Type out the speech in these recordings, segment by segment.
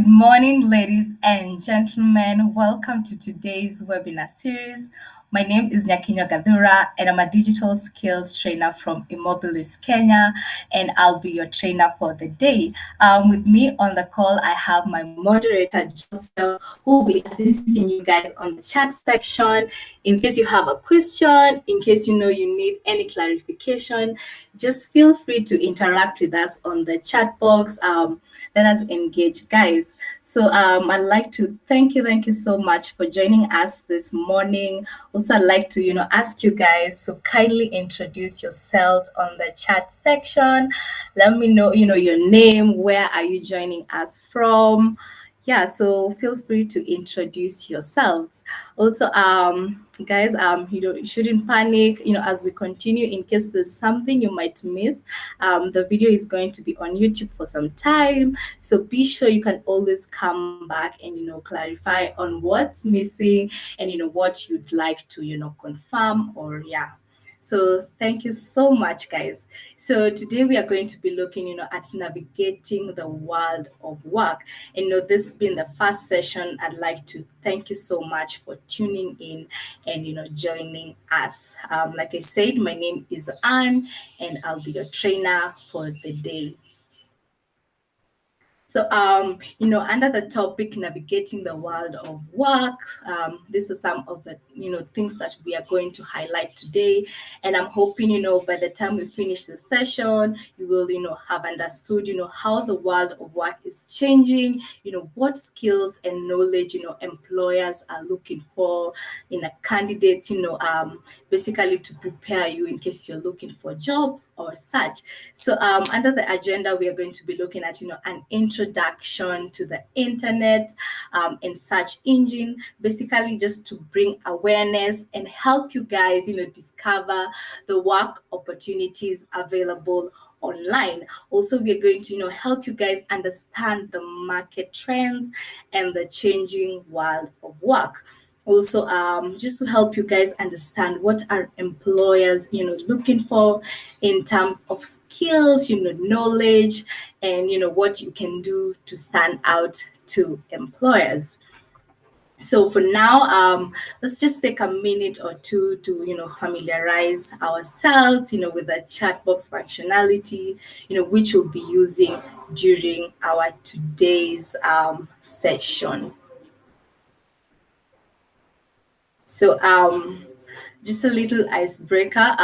Good morning, ladies and gentlemen. Welcome to today's webinar series. My name is Nyakinyo Gadhura, and I'm a digital skills trainer from Immobilis, Kenya, and I'll be your trainer for the day. With me on the call, I have my moderator, Joseph, who will be assisting you guys on the chat section. In case you have a question, in case you know you need any clarification, just feel free to interact with us on the chat box. Let us engage, guys. So I'd like to thank you so much for joining us this morning. Also, I'd like to ask you guys to kindly introduce yourselves on the chat section. Let me know your name. Where are you joining us from? Yeah, so feel free to introduce yourselves. Also, guys, you shouldn't panic, as we continue. In case there's something you might miss, the video is going to be on YouTube for some time, so be sure you can always come back and clarify on what's missing and what you'd like to confirm, or yeah. So thank you so much, guys. So today we are going to be looking, at navigating the world of work. And this being the first session, I'd like to thank you so much for tuning in and joining us. Like I said, my name is Anne, and I'll be your trainer for the day. So, under the topic navigating the world of work, these are some of the, things that we are going to highlight today. And I'm hoping, by the time we finish the session, you will, have understood, how the world of work is changing, what skills and knowledge, employers are looking for in a candidate, basically to prepare you in case you're looking for jobs or such. So, under the agenda, we are going to be looking at, an introduction to the internet and search engine, basically just to bring awareness and help you guys, discover the work opportunities available online. Also, we're going to, help you guys understand the market trends and the changing world of work. Also, just to help you guys understand what are employers looking for in terms of skills, knowledge, and what you can do to stand out to employers. So for now, let's just take a minute or two to familiarize ourselves with the chat box functionality, which we'll be using during our today's session. So just a little icebreaker.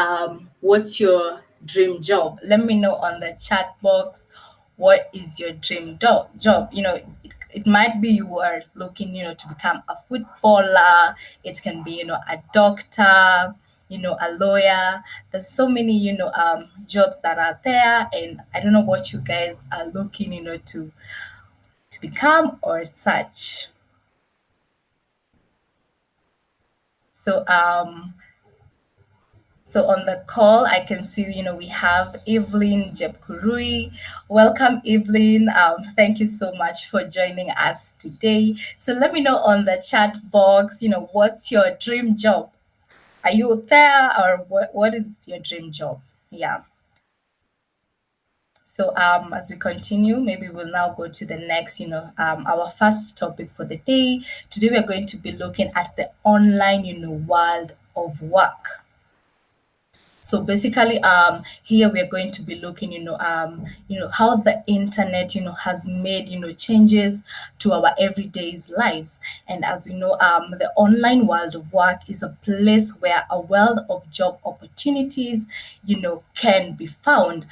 What's your dream job? Let me know on the chat box. What is your dream job? It might be you are looking, to become a footballer. It can be, a doctor, a lawyer. There's so many, jobs that are there, and I don't know what you guys are looking, to become or such. So So on the call, I can see, we have Evelyn Jepkurui. Welcome, Evelyn. Thank you so much for joining us today. So let me know on the chat box, what's your dream job? Are you there, or what is your dream job? Yeah. So as we continue, maybe we'll now go to the next, our first topic for the day. Today, we're going to be looking at the online, world of work. So basically, here we are going to be looking, how the internet, has made, changes to our everyday lives. And as we know, the online world of work is a place where a wealth of job opportunities, can be found.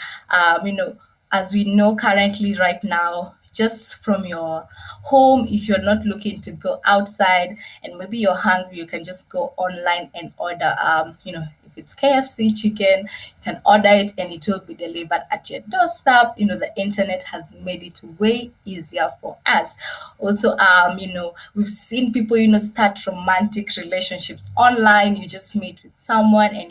As we know currently right now, just from your home, if you're not looking to go outside and maybe you're hungry, you can just go online and order, if it's KFC chicken, you can order it and it will be delivered at your doorstep. The internet has made it way easier for us. Also, we've seen people, start romantic relationships online. You just meet with someone and,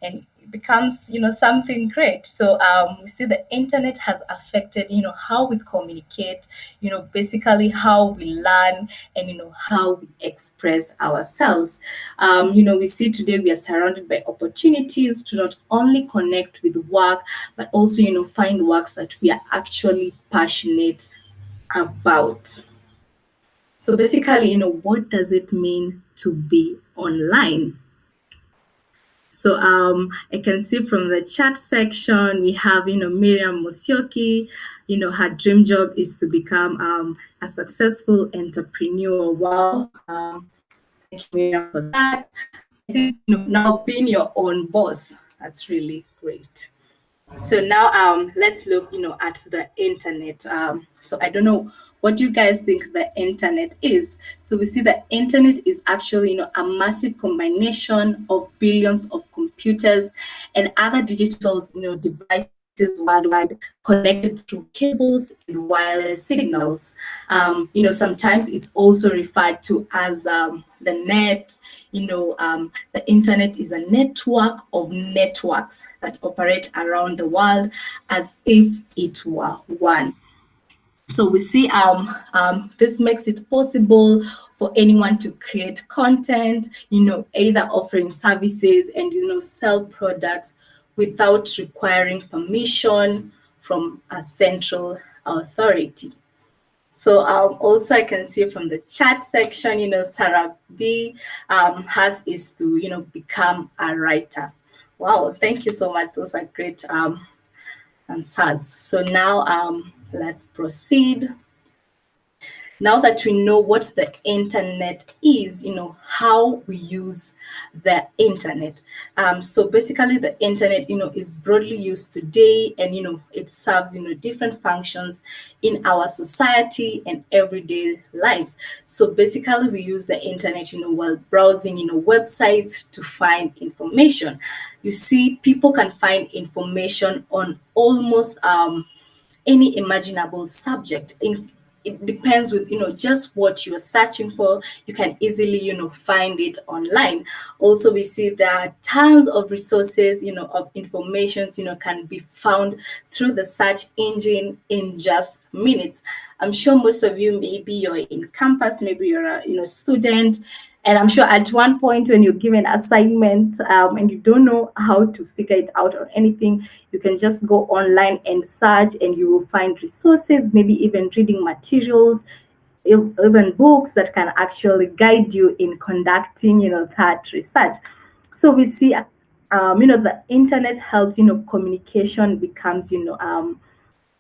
and it becomes, something great. So we see the internet has affected, how we communicate, basically how we learn and, how we express ourselves. We see today we are surrounded by opportunities to not only connect with work, but also, find works that we are actually passionate about. So basically, what does it mean to be online? So I can see from the chat section we have Miriam Musioki. Her dream job is to become a successful entrepreneur. Wow, thank you, Miriam, for that. I think now being your own boss, that's really great. So now let's look at the internet. So I don't know what you guys think the internet is. So we see the internet is actually a massive combination of billions of computers and other digital devices worldwide connected through cables and wireless signals. Sometimes it's also referred to as the net. The internet is a network of networks that operate around the world as if it were one. So we see this makes it possible for anyone to create content, either offering services and sell products without requiring permission from a central authority. So also I can see from the chat section, Sarah B has is to become a writer. Wow, thank you so much. Those are great answers. So now let's proceed. Now that we know what the internet is, how we use the internet. So basically the internet, is broadly used today, and, it serves, different functions in our society and everyday lives. So basically we use the internet, while browsing, websites to find information. You see, people can find information on almost any imaginable subject. It depends with just what you're searching for. You can easily find it online. Also, we see there are tons of resources of informations can be found through the search engine in just minutes. I'm sure most of you, maybe you're in campus, maybe you're a student, and I'm sure at one point when you're given assignment and you don't know how to figure it out or anything, you can just go online and search, and you will find resources, maybe even reading materials, even books that can actually guide you in conducting, that research. So we see, the internet helps, communication becomes,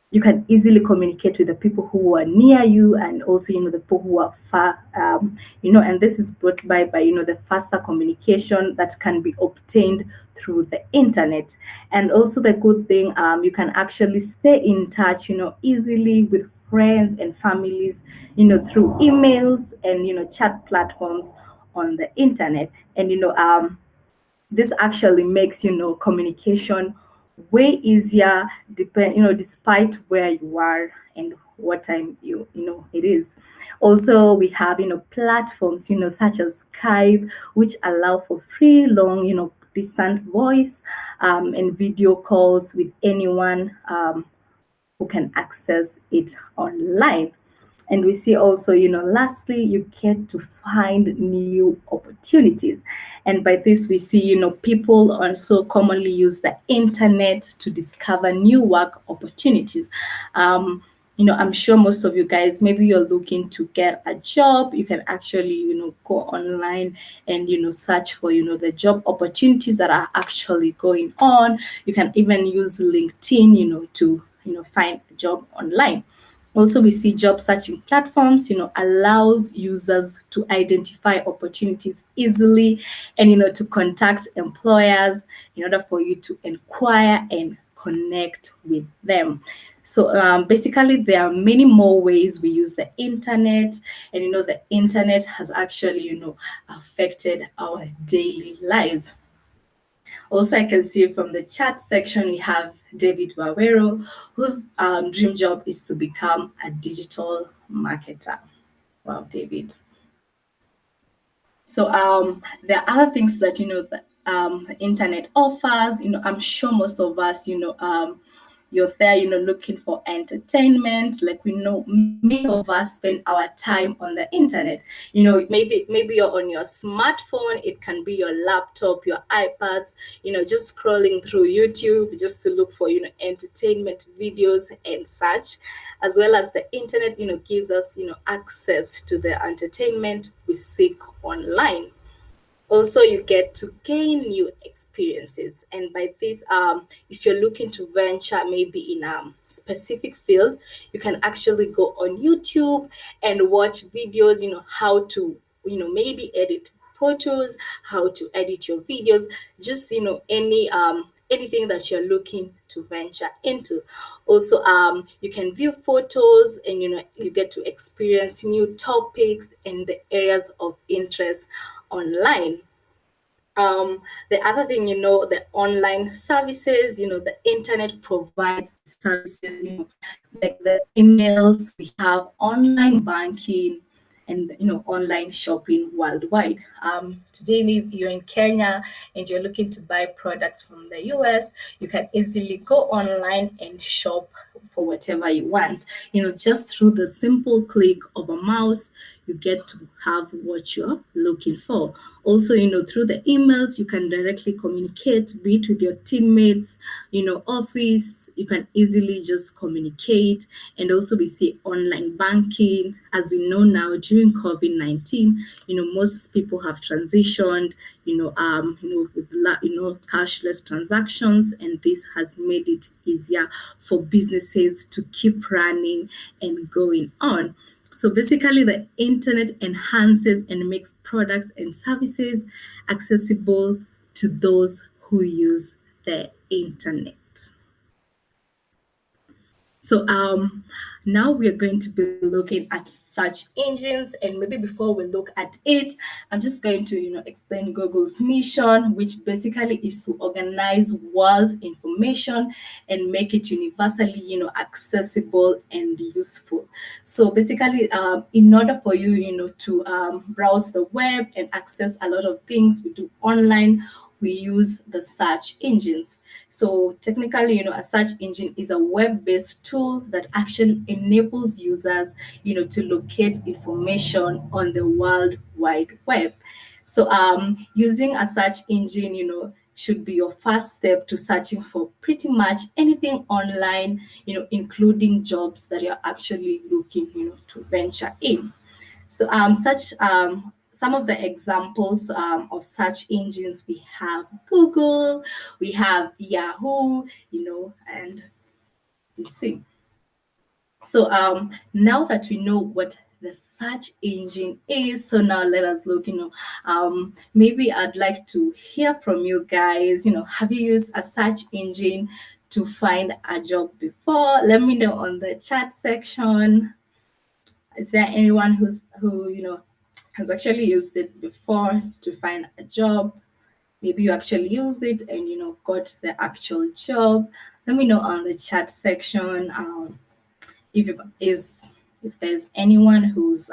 you can easily communicate with the people who are near you, and also the people who are far, and this is brought by the faster communication that can be obtained through the internet. And also the good thing, you can actually stay in touch easily with friends and families through emails and chat platforms on the internet. And this actually makes communication way easier, despite where you are and what time it is. Also, we have platforms such as Skype, which allow for free long distant voice and video calls with anyone who can access it online. And we see also, lastly, you get to find new opportunities. And by this, we see, people also commonly use the internet to discover new work opportunities. I'm sure most of you guys, maybe you're looking to get a job, you can actually, go online and, search for, the job opportunities that are actually going on. You can even use LinkedIn, to, find a job online. Also, we see job searching platforms, allows users to identify opportunities easily and, to contact employers in order for you to inquire and connect with them. So basically, there are many more ways we use the internet, and, the internet has actually, affected our daily lives. Also, I can see from the chat section, we have David Wawero, whose dream job is to become a digital marketer. Wow, David. So there are other things that, the internet offers. I'm sure most of us, you're there, looking for entertainment. Like we know many of us spend our time on the internet. Maybe you're on your smartphone, it can be your laptop, your iPads, just scrolling through YouTube just to look for, entertainment videos and such, as well as the internet, gives us, access to the entertainment we seek online. Also, you get to gain new experiences, and by this, if you're looking to venture maybe in a specific field, you can actually go on YouTube and watch videos, how to, maybe edit photos, how to edit your videos, just, anything that you're looking to venture into. Also, you can view photos, and you get to experience new topics and the areas of interest online. The other thing, the online services, the internet provides services, like the emails, we have online banking, and online shopping worldwide. Today, maybe you're in Kenya and you're looking to buy products from the US, you can easily go online and shop for whatever you want. Just through the simple click of a mouse, you get to have what you're looking for. Also, through the emails, you can directly communicate, be it with your teammates, office, you can easily just communicate. And also we see online banking. As we know now, during COVID-19, most people have transitioned, with cashless transactions, and this has made it easier for businesses to keep running and going on. So basically, the internet enhances and makes products and services accessible to those who use the internet. So now we are going to be looking at search engines, and maybe before we look at it, I'm just going to explain Google's mission, which basically is to organize world information and make it universally accessible and useful. So basically, in order for you to browse the web and access a lot of things we do online, we use the search engines. So technically, a search engine is a web-based tool that actually enables users, to locate information on the World Wide Web. So using a search engine, should be your first step to searching for pretty much anything online, including jobs that you're actually looking, to venture in. So some of the examples of search engines, we have Google, we have Yahoo, and you see. So now that we know what the search engine is, so now let us look, maybe I'd like to hear from you guys, have you used a search engine to find a job before? Let me know on the chat section. Is there anyone who has actually used it before to find a job? Maybe you actually used it and got the actual job. Let me know on the chat section. If is if there's anyone who's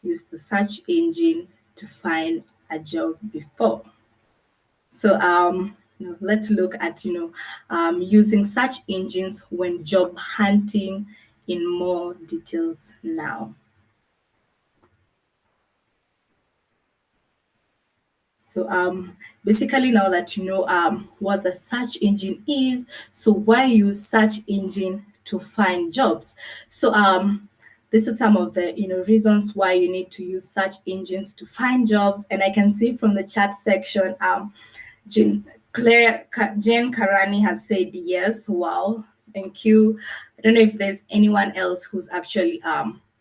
used the search engine to find a job before. So let's look at using search engines when job hunting in more details now. So basically, now that you know what the search engine is, so why use search engine to find jobs? So these are some of the reasons why you need to use search engines to find jobs. And I can see from the chat section, Jane Karani has said yes. Wow, thank you. I don't know if there's anyone else who's actually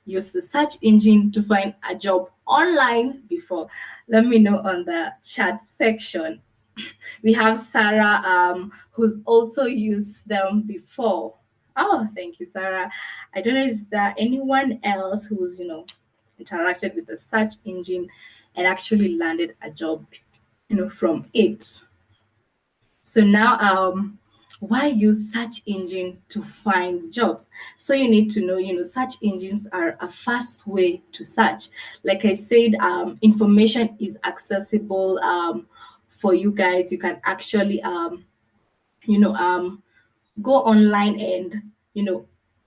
used the search engine to find a job online before. Let me know on the chat section. We have Sarah who's also used them before. Oh, thank you, Sarah. I don't know, is there anyone else who's interacted with the search engine and actually landed a job from it? So now why use search engine to find jobs? So you need to know, search engines are a fast way to search. Like I said, information is accessible for you guys. You can actually, you know, um, go online and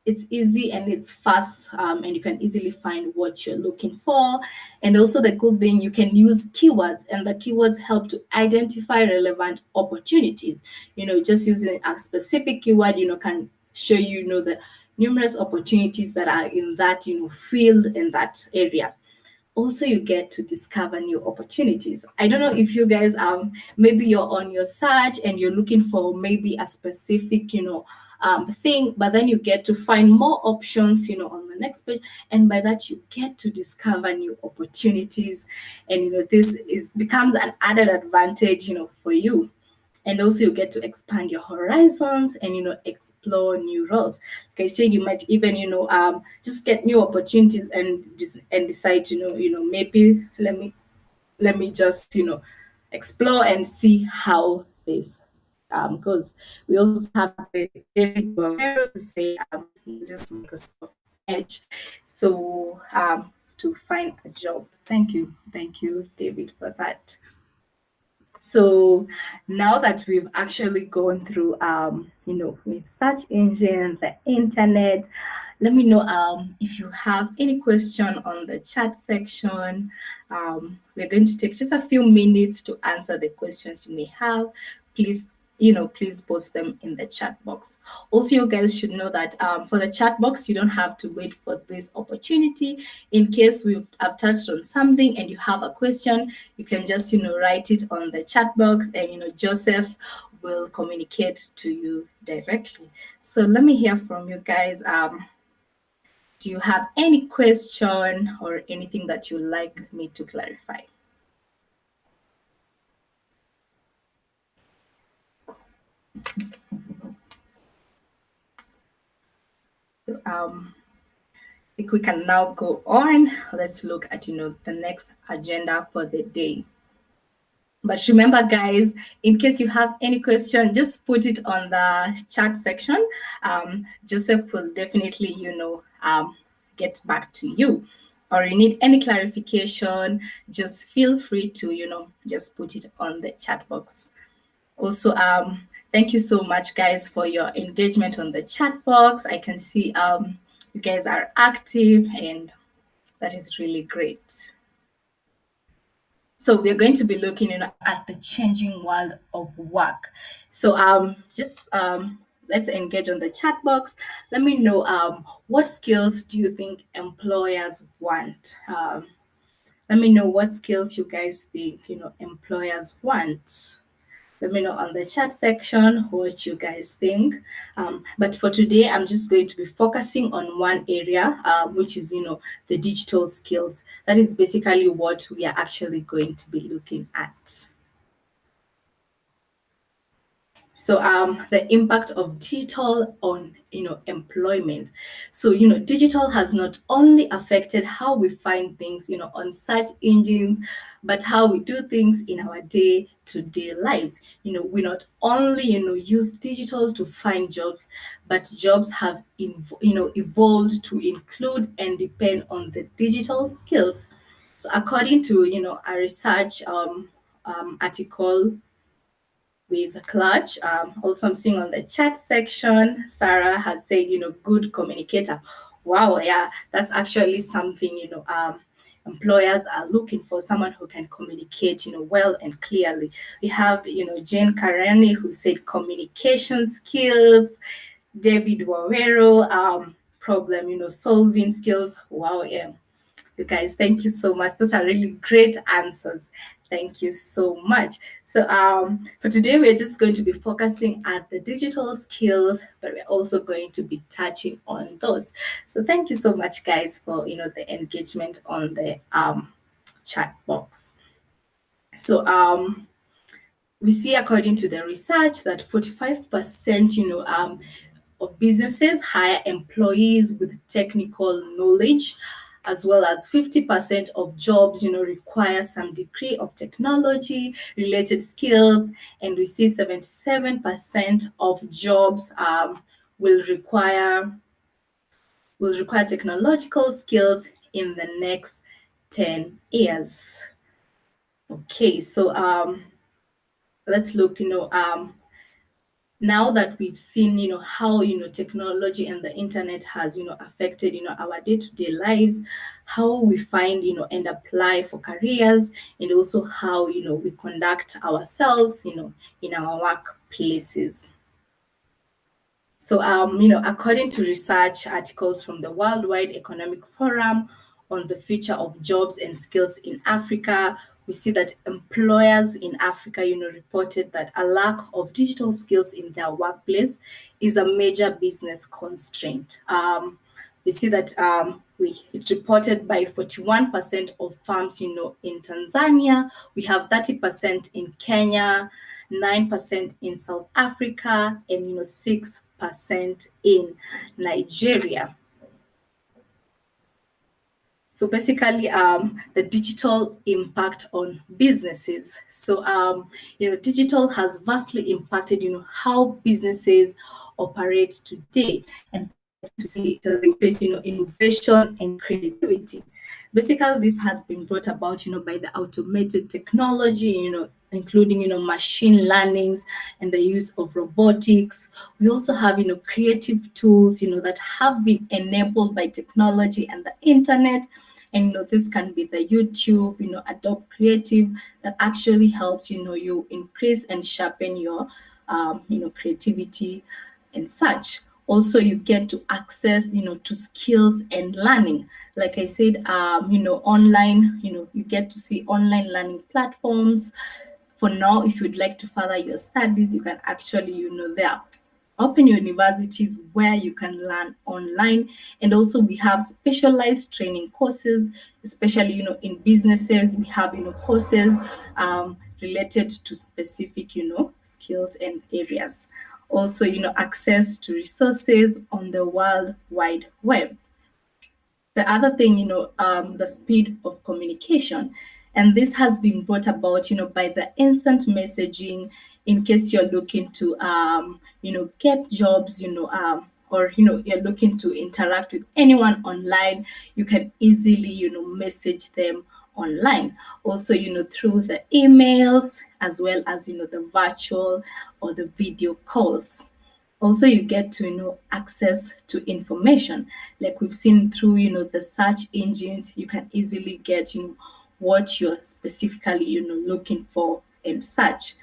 it's easy and it's fast, and you can easily find what you're looking for. And also the good thing, you can use keywords, and the keywords help to identify relevant opportunities. Just using a specific keyword can show the numerous opportunities that are in that field, in that area. Also, you get to discover new opportunities. I don't know if you guys maybe you're on your search and you're looking for maybe a specific thing, but then you get to find more options on the next page, and by that you get to discover new opportunities. And this is becomes an added advantage for you. And also you get to expand your horizons and explore new roles. Okay, so you might even just get new opportunities and decide to maybe let me just explore and see how this goes. We also have David Guerrero to say he uses Microsoft Edge so to find a job. Thank you, David, for that. So now that we've actually gone through, with search engine, the internet, let me know if you have any question on the chat section. We're going to take just a few minutes to answer the questions you may have. Please, please post them in the chat box. Also, you guys should know that for the chat box, you don't have to wait for this opportunity. In case I've touched on something and you have a question, you can just write it on the chat box, and Joseph will communicate to you directly. So let me hear from you guys. Do you have any question or anything that you'd like me to clarify? So, I think we can now go on. Let's look at the next agenda for the day. But remember, guys, in case you have any question, just put it on the chat section. Joseph will definitely, get back to you. Or you need any clarification, just feel free to, just put it on the chat box. Also, thank you so much, guys, for your engagement on the chat box. I can see you guys are active, and that is really great. So we're going to be looking at the changing world of work. So just let's engage on the chat box. Let me know what skills do you think employers want? Let me know what skills you guys think employers want. Let me know on the chat section what you guys think. But for today, I'm just going to be focusing on one area, which is, the digital skills. That is basically what we are actually going to be looking at. So the impact of digital on employment. So digital has not only affected how we find things on search engines, but how we do things in our day-to-day lives. We not only use digital to find jobs, but jobs have evolved to include and depend on the digital skills. So according to a research article with Clutch. Also, I'm seeing on the chat section, Sarah has said, good communicator. Wow, yeah, that's actually something, employers are looking for, someone who can communicate, well and clearly. We have, Jane Karani, who said communication skills. David Wawero, problem, solving skills. Wow, yeah. You guys, thank you so much. Those are really great answers. Thank you so much. So for today, we're just going to be focusing at the digital skills, but we're also going to be touching on those. So thank you so much, guys, for the engagement on the chat box. So we see, according to the research, that 45% of businesses hire employees with technical knowledge, as well as 50% of jobs require some degree of technology related skills, and we see 77% of jobs will require technological skills in the next 10 years. Okay, so let's look Now that we've seen, how, technology and the internet has, affected, our day-to-day lives, how we find, and apply for careers, and also how, we conduct ourselves, in our workplaces. So, according to research articles from the Worldwide Economic Forum on the future of jobs and skills in Africa, we see that employers in Africa, reported that a lack of digital skills in their workplace is a major business constraint. We see that it reported by 41% of firms, in Tanzania. We have 30% in Kenya, 9% in South Africa, and 6% in Nigeria. So basically, the digital impact on businesses. So, digital has vastly impacted, how businesses operate today, and to see it has increased, innovation and creativity. Basically, this has been brought about, by the automated technology, including, machine learnings and the use of robotics. We also have, creative tools, that have been enabled by technology and the internet. And this can be the YouTube, Adobe Creative, that actually helps, you increase and sharpen your, creativity and such. Also, you get to access, to skills and learning. Like I said, online, you get to see online learning platforms. For now, if you'd like to further your studies, you can actually, there are open universities where you can learn online. And also we have specialized training courses, especially, in businesses. We have, courses related to specific, skills and areas. Also, access to resources on the World Wide Web. The other thing, the speed of communication. And this has been brought about, by the instant messaging in case you're looking to, get jobs, or, you're looking to interact with anyone online, you can easily, message them online. Also, through the emails, as well as, the virtual or the video calls. Also, you get to, access to information. Like we've seen through, the search engines, you can easily get, what you're specifically, looking for and such.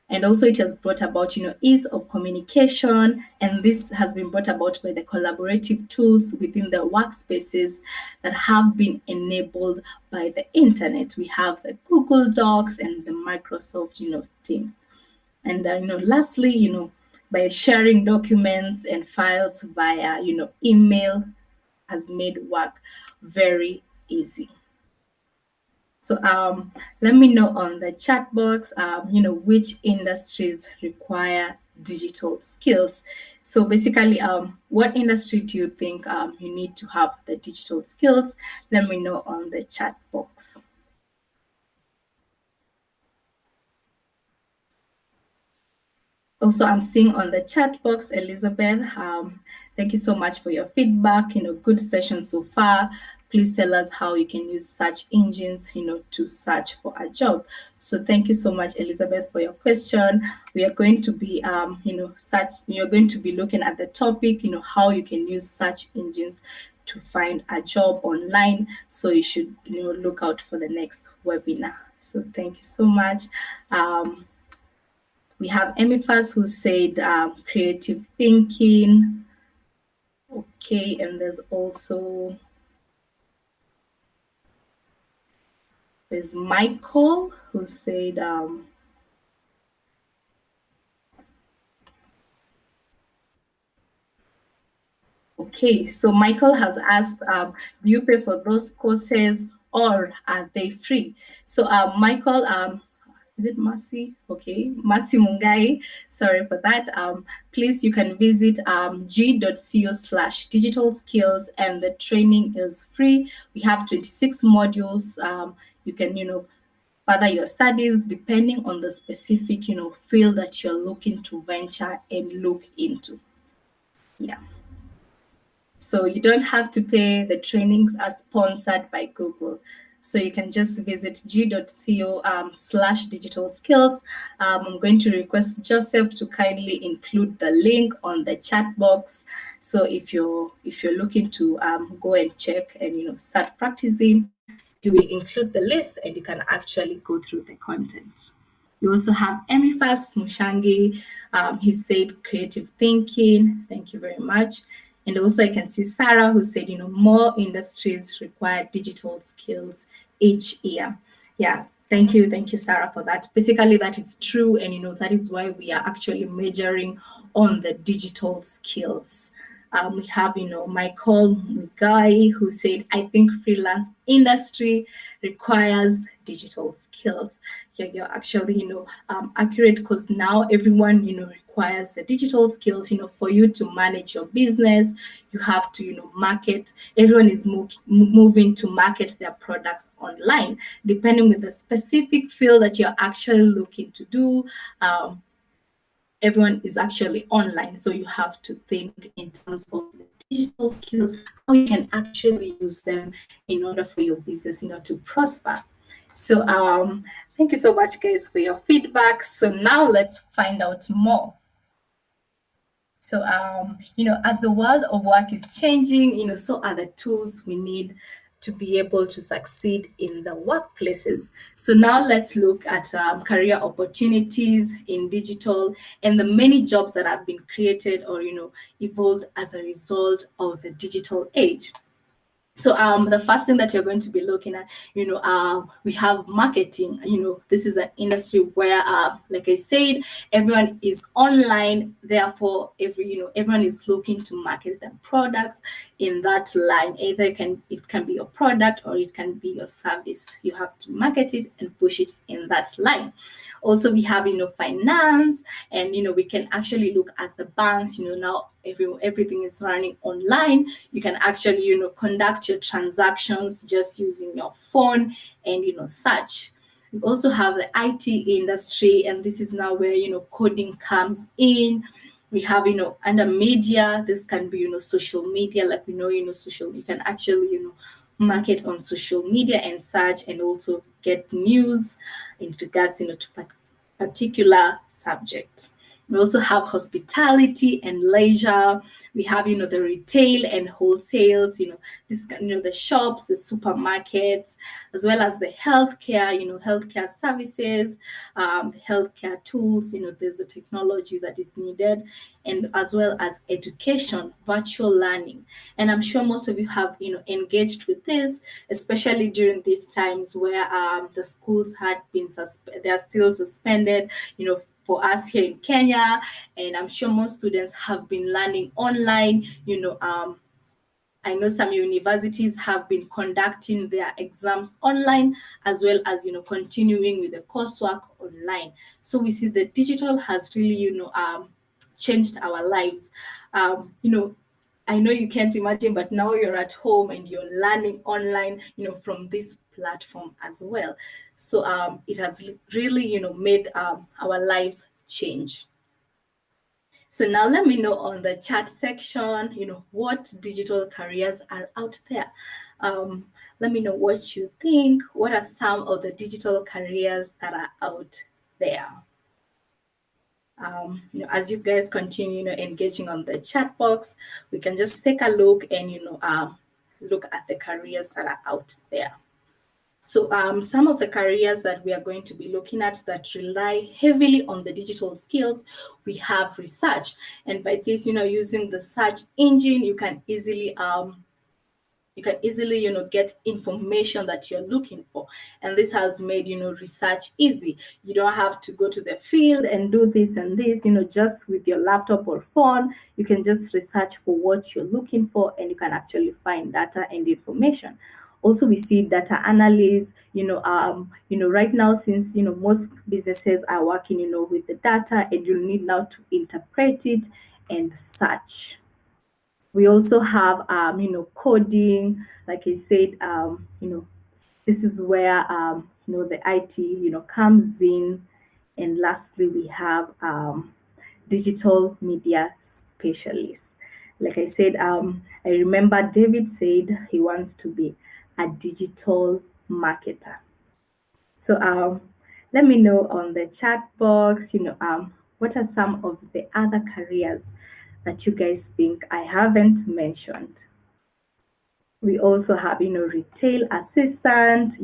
And also it has brought about, ease of communication. And this has been brought about by the collaborative tools within the workspaces that have been enabled by the internet. We have the Google Docs and the Microsoft, Teams. And lastly, by sharing documents and files via, email has made work very easy. So let me know on the chat box, which industries require digital skills. So basically, what industry do you think you need to have the digital skills? Let me know on the chat box. Also, I'm seeing on the chat box, Elizabeth, thank you so much for your feedback. Good session so far. Please tell us how you can use search engines, to search for a job. So thank you so much, Elizabeth, for your question. We are going to be, you're going to be looking at the topic, how you can use search engines to find a job online. So you should, look out for the next webinar. So thank you so much. We have Emifas who said creative thinking. Okay, and there's Michael who said okay, so Michael has asked, do you pay for those courses or are they free? So Michael, is it Mercy? Okay, Mercy Mungai. Sorry for that. Please, you can visit g.co/digital skills, and the training is free. We have 26 modules. You can, further your studies depending on the specific, field that you're looking to venture and look into. Yeah. So you don't have to pay. The trainings are sponsored by Google. So you can just visit g.co/digital skills. I'm going to request Joseph to kindly include the link on the chat box. So if you're looking to go and check and start practicing, he will include the list and you can actually go through the content. We also have Emifas Mushangi. He said creative thinking. Thank you very much. And also I can see Sarah who said, more industries require digital skills each year. Yeah, thank you. Thank you, Sarah, for that. Basically, that is true. And, that is why we are actually measuring on the digital skills. We have, Michael Mugai who said, I think freelance industry requires digital skills. Yeah, you're actually, accurate because now everyone, requires the digital skills, for you to manage your business. You have to, market. Everyone is moving to market their products online, depending with the specific field that you're actually looking to do. Everyone is actually online. So you have to think in terms of the digital skills, how you can actually use them in order for your business, to prosper. So thank you so much, guys, for your feedback. So now let's find out more. So, as the world of work is changing, so are the tools we need to be able to succeed in the workplaces. So now let's look at career opportunities in digital and the many jobs that have been created or, evolved as a result of the digital age. So the first thing that you're going to be looking at, we have marketing. This is an industry where, like I said, everyone is online. Therefore, everyone is looking to market their products in that line. Either it can be your product or it can be your service. You have to market it and push it in that line. Also, we have, finance, and, we can actually look at the banks. Now everything is running online. You can actually, conduct your transactions just using your phone and, such. We also have the IT industry, and this is now where, coding comes in. We have, under media, this can be, social media, like we know, social, you can actually, market on social media and such, and also get news in regards, to particular subject. We also have hospitality and leisure. We have, the retail and wholesales, this, the shops, the supermarkets, as well as the healthcare, healthcare services, healthcare tools, there's a technology that is needed, and as well as education, virtual learning. And I'm sure most of you have, engaged with this, especially during these times where the schools had been they are still suspended, for us here in Kenya. And I'm sure most students have been learning online. I know some universities have been conducting their exams online, as well as, continuing with the coursework online. So we see that digital has really, changed our lives. I know you can't imagine, but now you're at home and you're learning online, from this platform as well. So it has really, made our lives change. So now let me know on the chat section, what digital careers are out there. Let me know what you think. What are some of the digital careers that are out there? As you guys continue, engaging on the chat box, we can just take a look and, look at the careers that are out there. So some of the careers that we are going to be looking at that rely heavily on the digital skills, we have research. And by this, using the search engine, you can easily get information that you're looking for. And this has made, research easy. You don't have to go to the field and do this and this, just with your laptop or phone. You can just research for what you're looking for, and you can actually find data and information. Also, we see data analysts, right now, since, most businesses are working, with the data, and you need now to interpret it and search. We also have, coding. Like I said, this is where, the IT, comes in. And lastly, we have digital media specialists. Like I said, I remember David said he wants to be a digital marketer. So let me know on the chat box, what are some of the other careers that you guys think I haven't mentioned. We also have, retail assistant,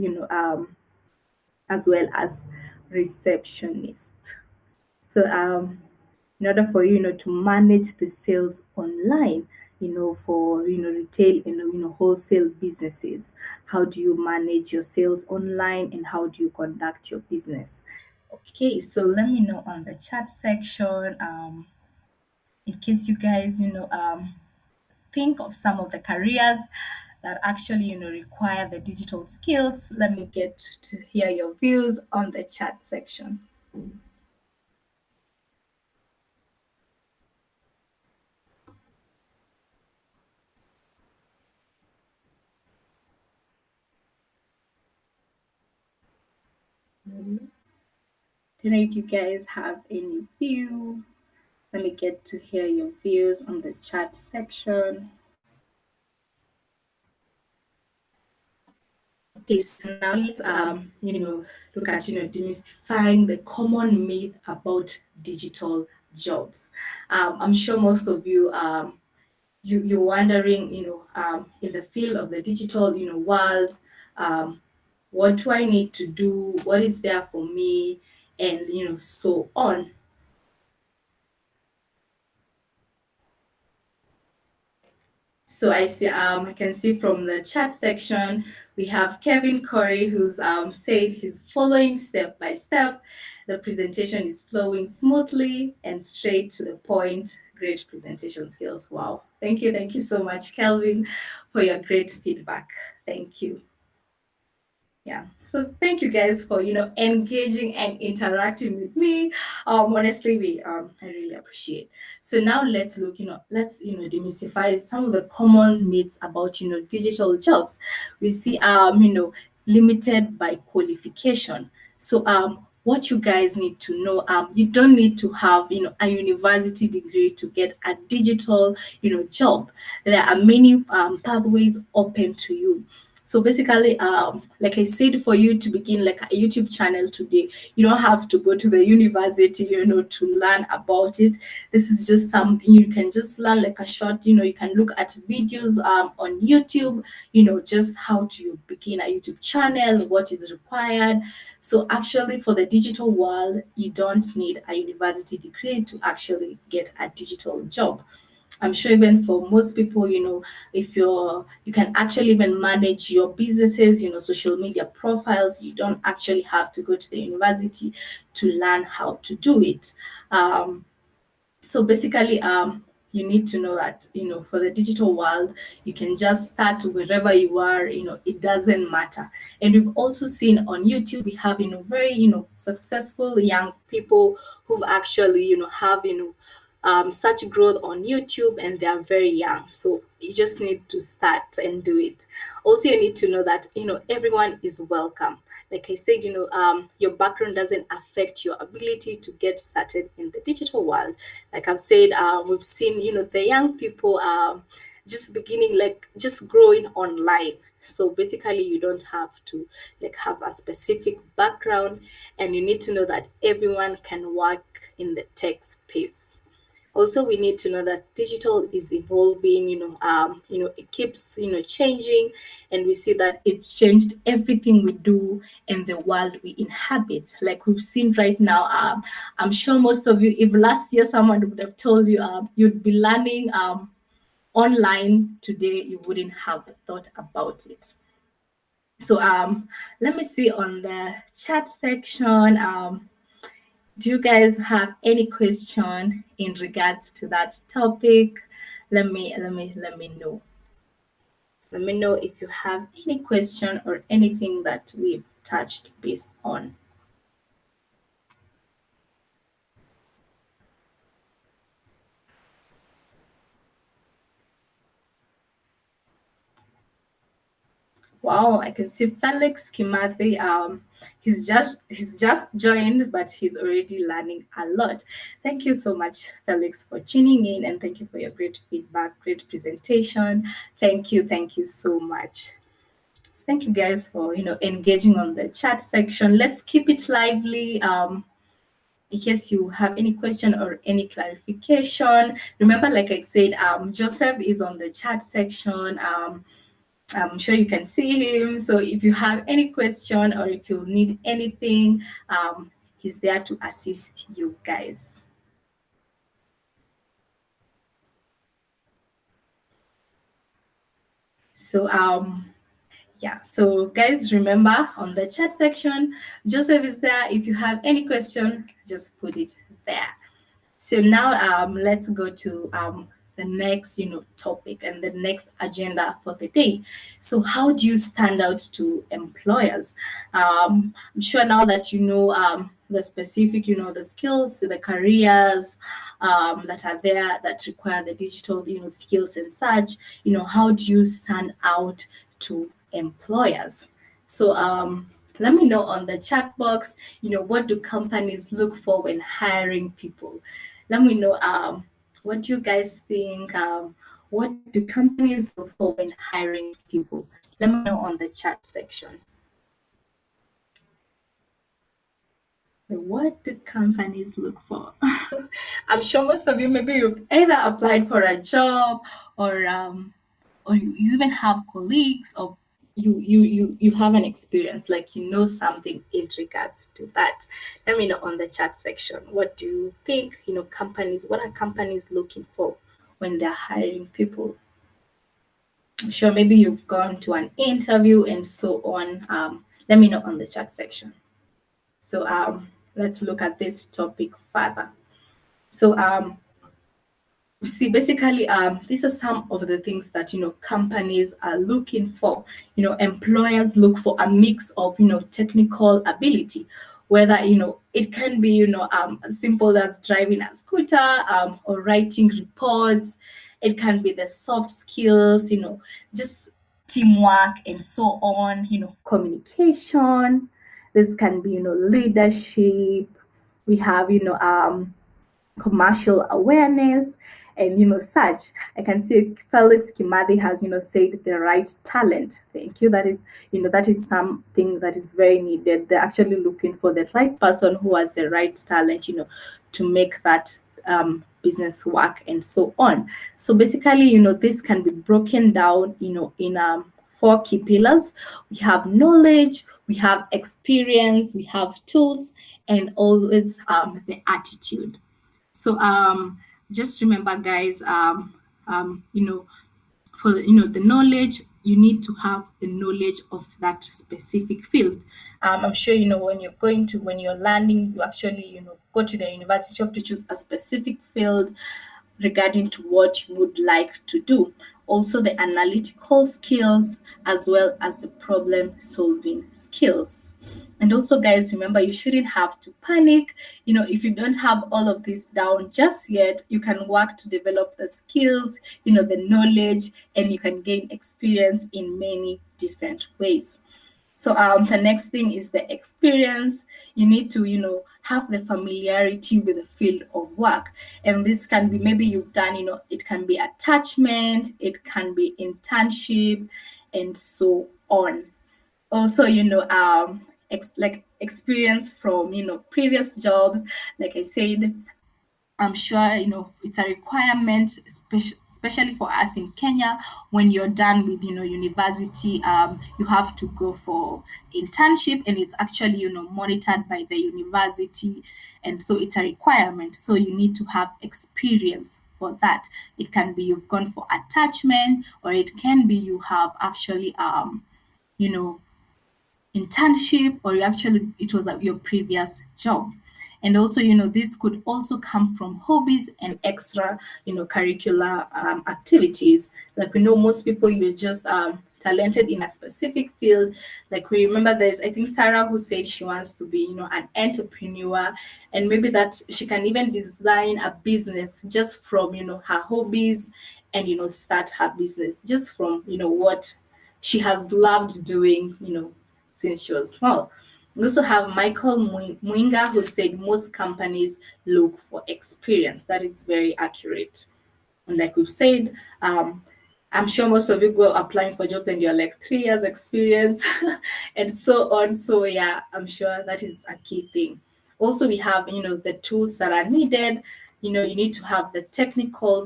as well as receptionist. So in order for you, to manage the sales online, for retail and wholesale businesses, how do you manage your sales online and how do you conduct your business? Okay, so let me know on the chat section, in case you guys think of some of the careers that actually require the digital skills. Let me get to hear your views on the chat section. Don't know if you guys have any view. Let me get to hear your views on the chat section. Okay, so now let's look at demystifying the common myth about digital jobs. I'm sure most of you you're wondering, in the field of the digital world, what do I need to do? What is there for me? And so on. So I can see from the chat section, we have Kevin Corey who's said he's following step by step. The presentation is flowing smoothly and straight to the point. Great presentation skills. Wow. Thank you so much, Kelvin, for your great feedback. Thank you. Yeah, so thank you guys for engaging and interacting with me. Honestly, we I really appreciate. So now let's demystify some of the common myths about digital jobs. We see limited by qualification. So what you guys need to know, you don't need to have a university degree to get a digital job. There are many pathways open to you. So basically, like I said, for you to begin like a YouTube channel today, you don't have to go to the university, to learn about it. This is just something you can just learn like a short, you can look at videos on YouTube, just how to begin a YouTube channel, what is required. So actually for the digital world, you don't need a university degree to actually get a digital job. I'm sure even for most people, if you can actually even manage your businesses, social media profiles, you don't actually have to go to the university to learn how to do it. So basically, you need to know that for the digital world, you can just start wherever you are. It doesn't matter. And we've also seen on YouTube we have very successful young people who've actually have such growth on YouTube and they are very young. So you just need to start and do it. Also, you need to know that everyone is welcome. Like I said, your background doesn't affect your ability to get started in the digital world. Like I've said, we've seen the young people just beginning, like just growing online. So basically you don't have to like have a specific background, and you need to know that everyone can work in the tech space. Also, we need to know that digital is evolving. It keeps changing, and we see that it's changed everything we do in the world we inhabit. Like we've seen right now, I'm sure most of you, if last year someone would have told you you'd be learning online today, you wouldn't have thought about it. So let me see on the chat section. Do you guys have any question in regards to that topic? Let me know. Let me know if you have any question or anything that we've touched based on. Wow, I can see Felix Kimathi. He's just joined, but he's already learning a lot. Thank you so much, Felix, for tuning in, and thank you for your great feedback, great presentation. Thank you so much. Thank you guys for engaging on the chat section. Let's keep it lively. In case you have any question or any clarification, remember, like I said, Joseph is on the chat section. I'm sure you can see him. So if you have any question or if you need anything, he's there to assist you guys. So yeah, so guys, remember on the chat section, Joseph is there. If you have any question, just put it there. So now let's go to the next topic and the next agenda for the day. So how do you stand out to employers? I'm sure now that you know the specific the skills, the careers that are there that require the digital skills and such. How do you stand out to employers? So let me know on the chat box, what do companies look for when hiring people? Let me know what do you guys think? What do companies look for when hiring people? Let me know on the chat section. What do companies look for? I'm sure most of you, maybe you've either applied for a job or you even have colleagues of you have an experience, like something in regards to that. Let me know on the chat section. What do you think? Companies. What are companies looking for when they're hiring people? I'm sure maybe you've gone to an interview and so on. Let me know on the chat section. So let's look at this topic further. So see, basically, these are some of the things that companies are looking for. Employers look for a mix of technical ability, whether it can be as simple as driving a scooter or writing reports. It can be the soft skills, just teamwork and so on. Communication. This can be leadership. We have commercial awareness and such. I can see Felix Kimathi has said the right talent. Thank you. That is that is something that is very needed. They're actually looking for the right person who has the right talent to make that business work and so on. So basically this can be broken down in four key pillars. We have knowledge, we have experience, we have tools, and always the attitude. So just remember, guys, for the knowledge, you need to have the knowledge of that specific field. I'm sure when you're learning, you actually go to the university, you have to choose a specific field regarding to what you would like to do. Also the analytical skills as well as the problem solving skills. And also, guys, remember, you shouldn't have to panic. If you don't have all of this down just yet, you can work to develop the skills, the knowledge, and you can gain experience in many different ways. So the next thing is the experience. You need to, have the familiarity with the field of work. And this can be, maybe you've done, it can be attachment, it can be internship, and so on. Also, like experience from, previous jobs. Like I said, I'm sure it's a requirement, especially for us in Kenya. When you're done with university, you have to go for internship, and it's actually monitored by the university, and so it's a requirement. So you need to have experience for that. It can be you've gone for attachment, or it can be you have actually you know internship, or you actually it was at your previous job. And also this could also come from hobbies and extra curricular activities. Like we know most people, you're just talented in a specific field. Like we remember there's, I think, Sarah, who said she wants to be an entrepreneur, and maybe that she can even design a business just from her hobbies, and start her business just from what she has loved doing since she was small. We also have Michael Mwinga, who said most companies look for experience. That is very accurate. And like we've said, I'm sure most of you go applying for jobs and you're like 3 years experience and so on. So yeah, I'm sure that is a key thing. Also, we have, the tools that are needed. You need to have the technical,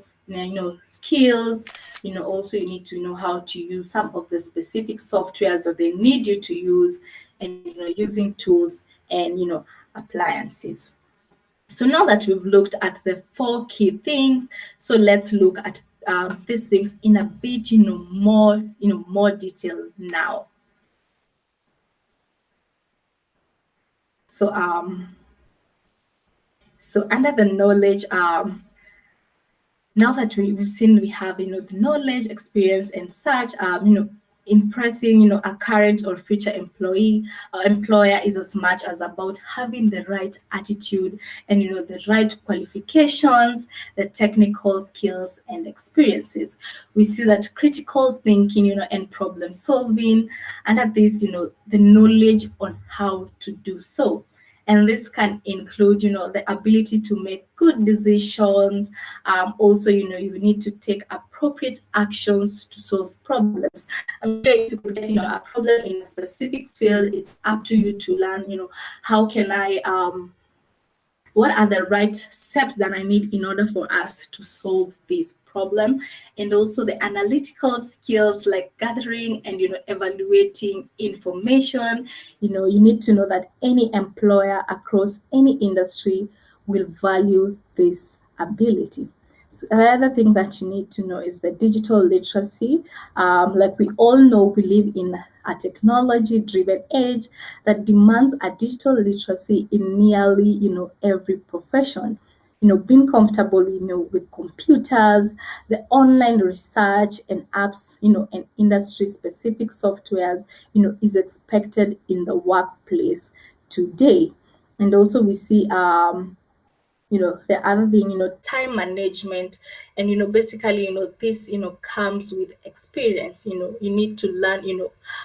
skills. Also you need to know how to use some of the specific softwares that they need you to use, and using tools and appliances. So now that we've looked at the four key things, so let's look at these things in a bit, more detail now. So so under the knowledge, now that we've seen we have the knowledge, experience, and such, impressing a current or future employee or employer is as much as about having the right attitude and the right qualifications, the technical skills and experiences. We see that critical thinking, and problem solving, and at this, the knowledge on how to do so. And this can include the ability to make good decisions. Also, you need to take appropriate actions to solve problems. I'm sure if you could get a problem in a specific field, it's up to you to learn how can I what are the right steps that I need in order for us to solve this problem, and also the analytical skills like gathering and evaluating information. You need to know that any employer across any industry will value this ability. So the other thing that you need to know is the digital literacy. Like we all know, we live in a technology-driven age that demands a digital literacy in nearly, every profession. Being comfortable, with computers, the online research and apps, and industry-specific softwares, is expected in the workplace today. And also we see the other thing, time management. And basically this comes with experience. You need to learn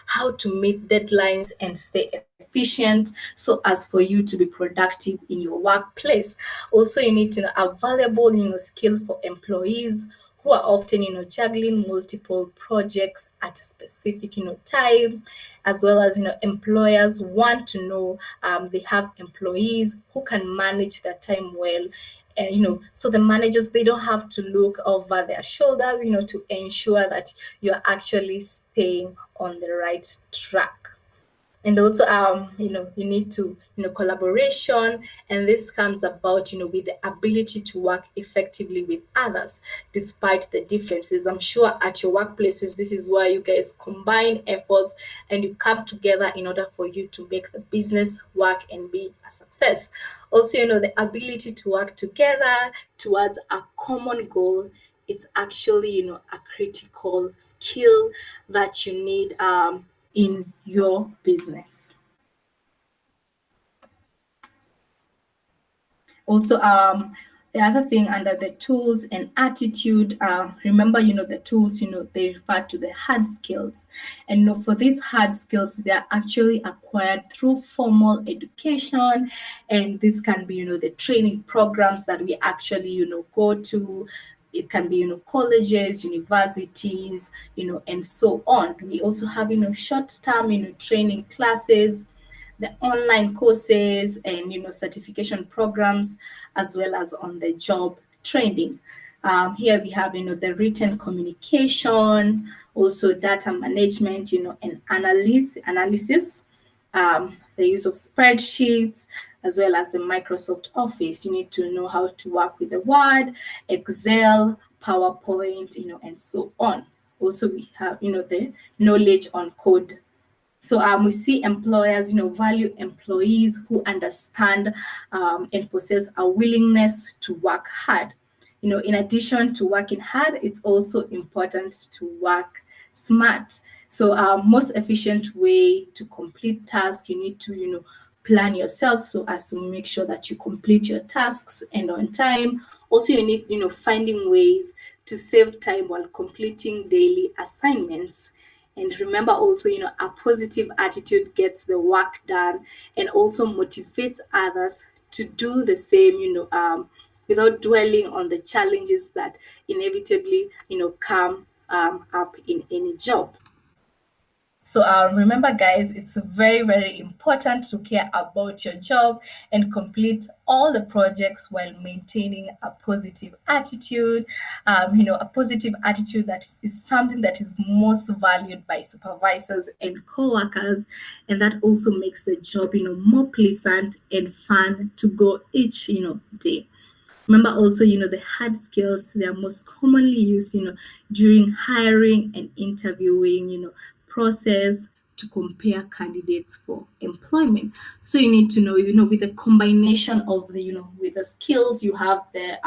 how to meet deadlines and stay efficient so as for you to be productive in your workplace. Also, you need to know a valuable skill for employees who are often juggling multiple projects at a specific time, as well as employers want to know they have employees who can manage their time well. And so the managers, they don't have to look over their shoulders to ensure that you're actually staying on the right track. And also you need to collaboration, and this comes about with the ability to work effectively with others despite the differences. I'm sure at your workplaces, this is where you guys combine efforts and you come together in order for you to make the business work and be a success. Also, the ability to work together towards a common goal, it's actually a critical skill that you need in your business. Also, the other thing under the tools and attitude, remember, the tools, they refer to the hard skills. And for these hard skills, they are actually acquired through formal education. And this can be, the training programs that we actually, go to. It can be, colleges, universities, and so on. We also have, short-term, training classes, the online courses and certification programs, as well as on the job training. Here we have the written communication, also data management, and analysis, the use of spreadsheets, as well as the Microsoft Office. You need to know how to work with the Word, Excel, PowerPoint, and so on. Also, we have the knowledge on code. So we see employers, value employees who understand and possess a willingness to work hard. In addition to working hard, it's also important to work smart. So most efficient way to complete tasks, you need to, plan yourself so as to make sure that you complete your tasks and on time. Also, you need, finding ways to save time while completing daily assignments. And remember also, a positive attitude gets the work done and also motivates others to do the same, without dwelling on the challenges that inevitably, come up in any job. So remember, guys, it's very, very important to care about your job and complete all the projects while maintaining a positive attitude. A positive attitude that is something that is most valued by supervisors and co-workers, and that also makes the job, more pleasant and fun to go each, day. Remember also, the hard skills, they are most commonly used, during hiring and interviewing, process to compare candidates for employment. So you need to know, with the combination of with the skills you have, the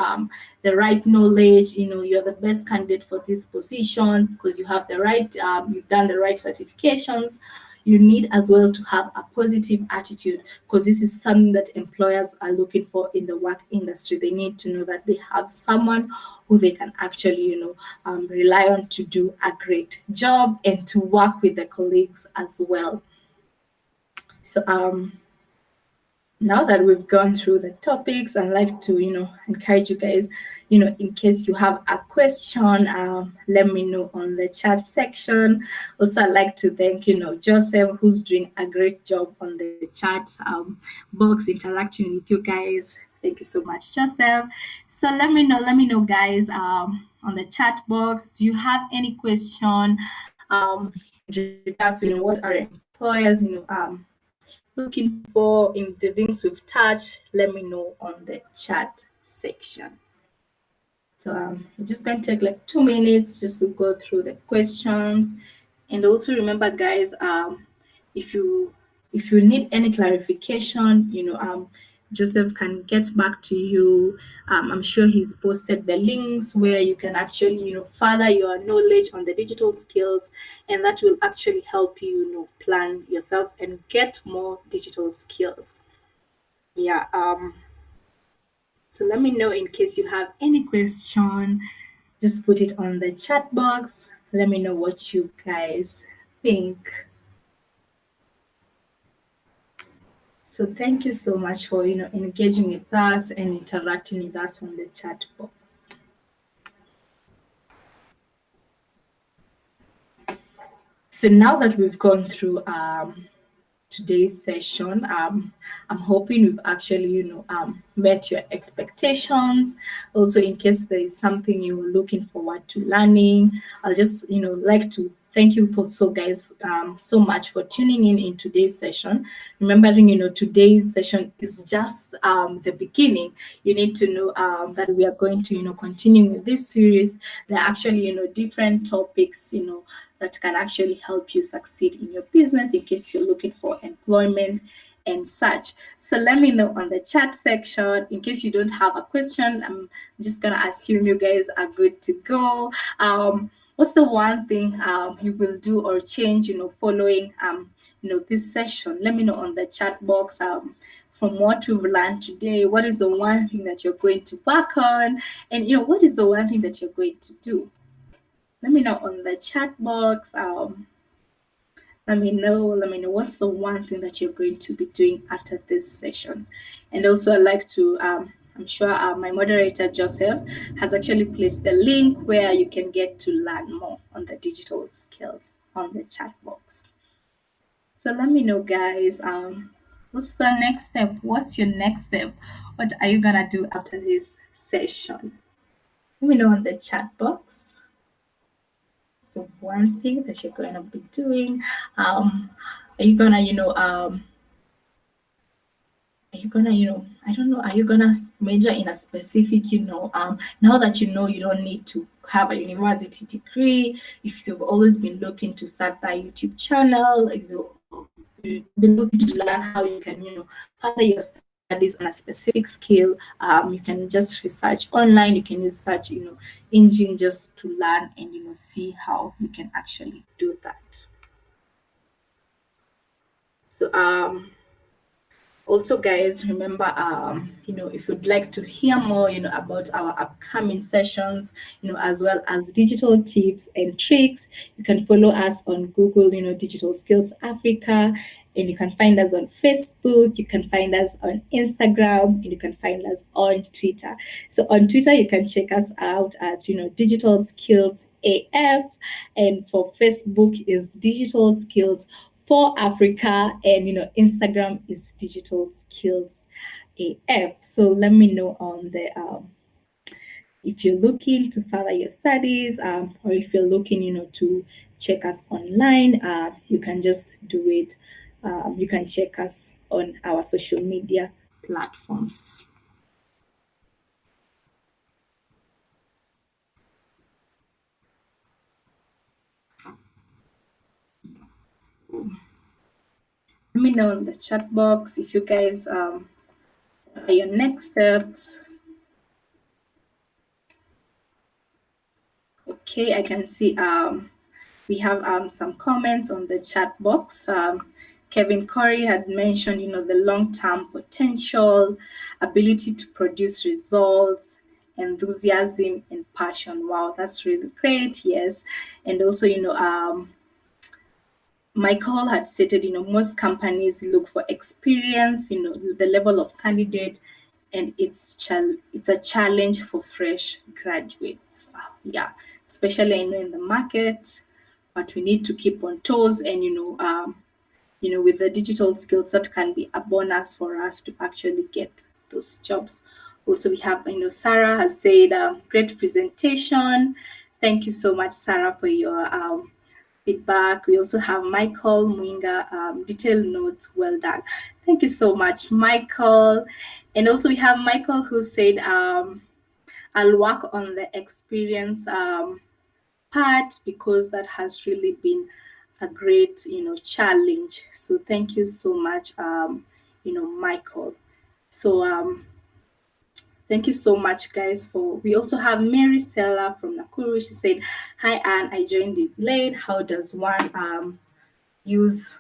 right knowledge, you're the best candidate for this position because you have the right, you've done the right certifications. You need as well to have a positive attitude because this is something that employers are looking for in the work industry. They need to know that they have someone who they can actually, rely on to do a great job and to work with the colleagues as well. So now that we've gone through the topics, I'd like to, encourage you guys, in case you have a question, let me know on the chat section. Also, I'd like to thank, Joseph, who's doing a great job on the chat box, interacting with you guys. Thank you so much, Joseph. So let me know, guys, on the chat box. Do you have any question in regards to, what are employers, looking for in the things we've touched? Let me know on the chat section. So I'm just going to take like 2 minutes just to go through the questions. And also remember, guys, if you need any clarification, Joseph can get back to you. I'm sure he's posted the links where you can actually, further your knowledge on the digital skills, and that will actually help you, plan yourself and get more digital skills. Yeah. So let me know in case you have any question. Just put it on the chat box. Let me know what you guys think. So thank you so much for engaging with us and interacting with us on the chat box. So now that we've gone through today's session, I'm hoping we've actually met your expectations. Also, in case there is something you're looking forward to learning, I'll just like to thank you for guys so much for tuning in today's session. Remembering today's session is just the beginning. You need to know that we are going to continue with this series. There are actually different topics that can actually help you succeed in your business in case you're looking for employment and such. So let me know on the chat section. In case you don't have a question, I'm just gonna assume you guys are good to go. What's the one thing you will do or change following this session? Let me know on the chat box. From what we've learned today, what is the one thing that you're going to work on, and what is the one thing that you're going to do? Let me know on the chat box. Let me know what's the one thing that you're going to be doing after this session. And also, I'd like to I'm sure my moderator Joseph has actually placed the link where you can get to learn more on the digital skills on the chat box. So let me know, guys, what's the next step? What's your next step? What are you gonna do after this session? Let me know on the chat box. So one thing that you're going to be doing. Are you gonna I don't know, are you gonna major in a specific now that you don't need to have a university degree? If you've always been looking to start that YouTube channel, if you've been looking to learn how you can further your studies on a specific skill, you can just research online. You can use search engine just to learn and see how you can actually do that. So also, guys, remember, if you'd like to hear more, about our upcoming sessions, as well as digital tips and tricks, you can follow us on Google, Digital Skills Africa, And you can find us on Facebook, you can find us on Instagram, and you can find us on Twitter. So on Twitter, you can check us out at Digital Skills AF, and for Facebook is Digital Skills for Africa, and Instagram is Digital Skills AF. So let me know on the if you're looking to further your studies, or if you're looking to check us online, you can just do it. You can check us on our social media platforms. Let me know in the chat box if you guys what are your next steps. Okay, I can see we have some comments on the chat box. Kevin Corey had mentioned, the long-term potential, ability to produce results, enthusiasm and passion. Wow, that's really great. Yes, and also, Michael had stated, most companies look for experience, the level of candidate, and it's a challenge for fresh graduates. Yeah, especially in the market, but we need to keep on toes, and with the digital skills that can be a bonus for us to actually get those jobs. Also, we have, Sarah has said, great presentation. Thank you so much, Sarah, for your feedback. We also have Michael Mwinga, detailed notes. Well done. Thank you so much, Michael. And also we have Michael who said, I'll work on the experience part because that has really been a great, challenge. So thank you so much, Michael. So thank you so much, guys. We also have Mary Stella from Nakuru. She said, "Hi, Anne. I joined it late. Use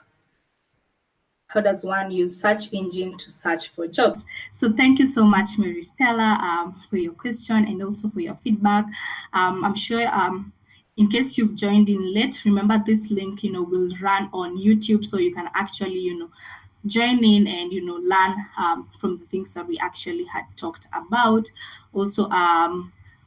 how does one use search engine to search for jobs?" So thank you so much, Mary Stella, for your question and also for your feedback. I'm sure in case you've joined in late, remember this link, will run on YouTube, so you can actually, join in and learn from the things that we actually had talked about. Also,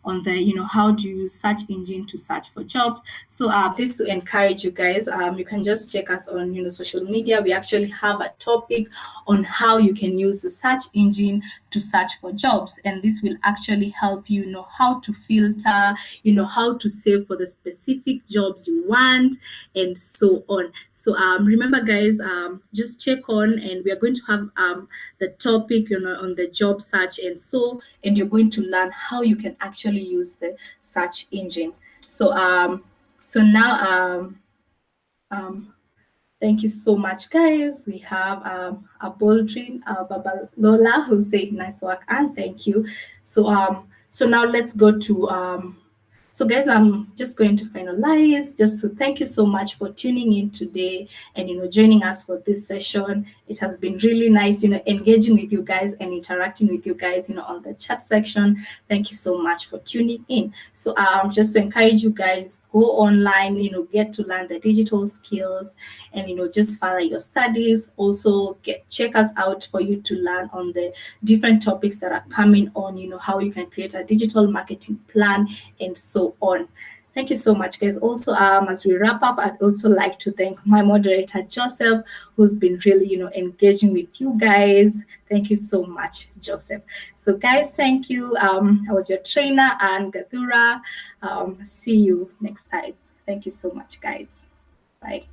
on the how do you use search engine to search for jobs. So this to encourage you guys, you can just check us on social media. We actually have a topic on how you can use the search engine to search for jobs, and this will actually help you know how to filter, how to save for the specific jobs you want, and so on. So remember, guys, just check on, and we are going to have the topic on the job search, and you're going to learn how you can actually use the search engine. So now thank you so much, guys. We have a Boldrin, Baba Lola, who said nice work, and thank you. So now let's go to so guys, I'm just going to finalize, just to thank you so much for tuning in today and joining us for this session. It has been really nice, engaging with you guys and interacting with you guys, on the chat section. Thank you so much for tuning in. So just to encourage you guys, go online, get to learn the digital skills, and just further your studies. Also check us out for you to learn on the different topics that are coming on, how you can create a digital marketing plan and so on. Thank you so much, guys. Also, as we wrap up, I'd also like to thank my moderator, Joseph, who's been really, engaging with you guys. Thank you so much, Joseph. So, guys, thank you. I was your trainer, Anne Gathura. See you next time. Thank you so much, guys. Bye.